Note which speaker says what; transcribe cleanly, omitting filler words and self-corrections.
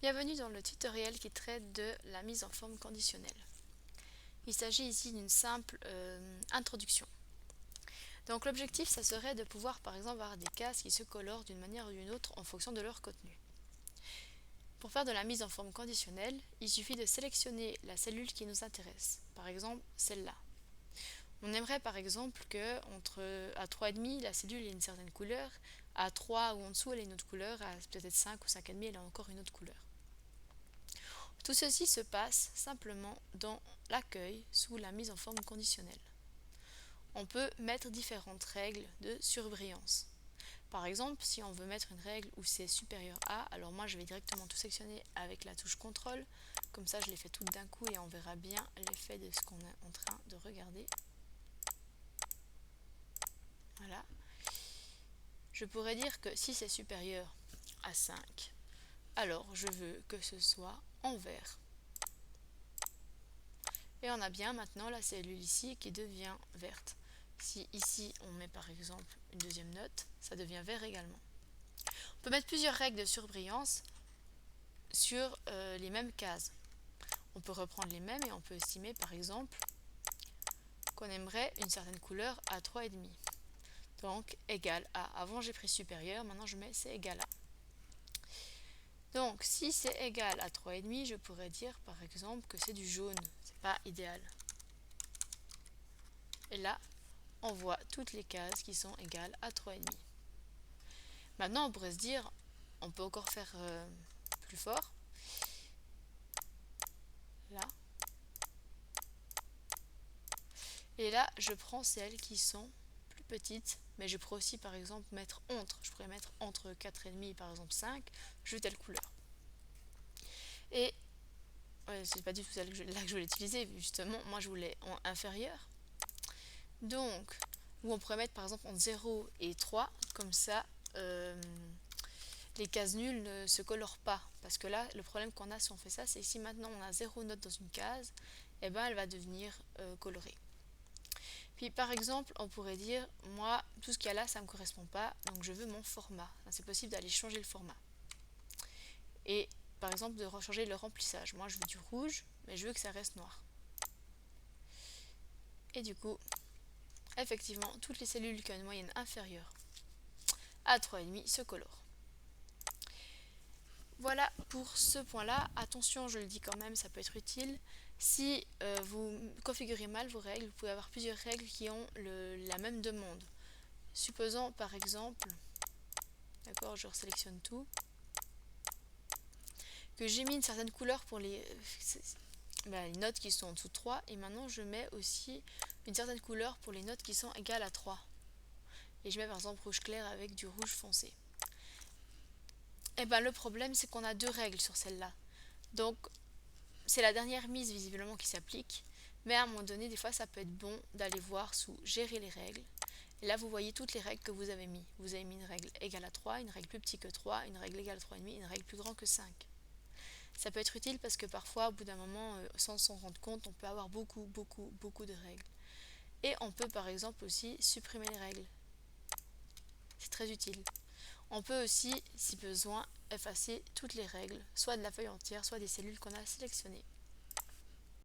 Speaker 1: Bienvenue dans le tutoriel qui traite de la mise en forme conditionnelle. Il s'agit ici d'une simple introduction. Donc l'objectif, ça serait de pouvoir par exemple avoir des cases qui se colorent d'une manière ou d'une autre en fonction de leur contenu. Pour faire de la mise en forme conditionnelle, il suffit de sélectionner la cellule qui nous intéresse, par exemple celle-là. On aimerait par exemple que à 3,5 la cellule ait une certaine couleur, à 3 ou en dessous elle ait une autre couleur, à peut-être 5 ou 5,5 elle a encore une autre couleur. Tout ceci se passe simplement dans l'accueil sous la mise en forme conditionnelle. On peut mettre différentes règles de surbrillance. Par exemple, si on veut mettre une règle où c'est supérieur à, alors moi je vais directement tout sectionner avec la touche CTRL, comme ça je les fais toutes d'un coup et on verra bien l'effet de ce qu'on est en train de regarder. Voilà. Je pourrais dire que si c'est supérieur à 5, alors je veux que ce soit en vert. Et on a bien maintenant la cellule ici qui devient verte. Si ici on met par exemple une deuxième note, ça devient vert également. On peut mettre plusieurs règles de surbrillance sur les mêmes cases. On peut reprendre les mêmes et on peut estimer par exemple qu'on aimerait une certaine couleur à 3,5. Donc égal à. Avant j'ai pris supérieur, maintenant je mets c'est égal à. Donc si c'est égal à 3,5, je pourrais dire par exemple que c'est du jaune. C'est pas idéal. Et là, on voit toutes les cases qui sont égales à 3,5. Maintenant, on pourrait se dire, on peut encore faire plus fort. Là. Et là, je prends celles qui sont plus petites, mais je pourrais aussi par exemple mettre entre. Je pourrais mettre entre 4,5 par exemple 5, je veux telle couleur. Et c'est pas du tout là que je voulais utiliser, justement, moi je voulais en inférieur. Donc, où on pourrait mettre par exemple entre 0 et 3, comme ça les cases nulles ne se colorent pas. Parce que là, le problème qu'on a si on fait ça, c'est que si maintenant on a 0 note dans une case, et ben elle va devenir colorée. Puis par exemple, on pourrait dire, moi, tout ce qu'il y a là, ça ne me correspond pas, donc je veux mon format. C'est possible d'aller changer le format. Et par exemple, de changer le remplissage. Moi, je veux du rouge, mais je veux que ça reste noir. Et du coup, effectivement, toutes les cellules qui ont une moyenne inférieure à 3,5 se colorent. Voilà pour ce point-là. Attention, je le dis quand même, ça peut être utile. Si vous configurez mal vos règles, vous pouvez avoir plusieurs règles qui ont la même demande. Supposons par exemple, d'accord, je resélectionne tout, que j'ai mis une certaine couleur pour les notes qui sont en dessous de 3 et maintenant je mets aussi une certaine couleur pour les notes qui sont égales à 3. Et je mets par exemple rouge clair avec du rouge foncé. Et ben le problème c'est qu'on a deux règles sur celle-là. Donc c'est la dernière mise visiblement qui s'applique, mais à un moment donné, des fois ça peut être bon d'aller voir sous gérer les règles. Et là vous voyez toutes les règles que vous avez mis. Vous avez mis une règle égale à 3, une règle plus petite que 3, une règle égale à 3,5, une règle plus grande que 5. Ça peut être utile parce que parfois au bout d'un moment, sans s'en rendre compte, on peut avoir beaucoup de règles. Et on peut par exemple aussi supprimer les règles. C'est très utile. On peut aussi, si besoin, effacer toutes les règles, soit de la feuille entière, soit des cellules qu'on a sélectionnées.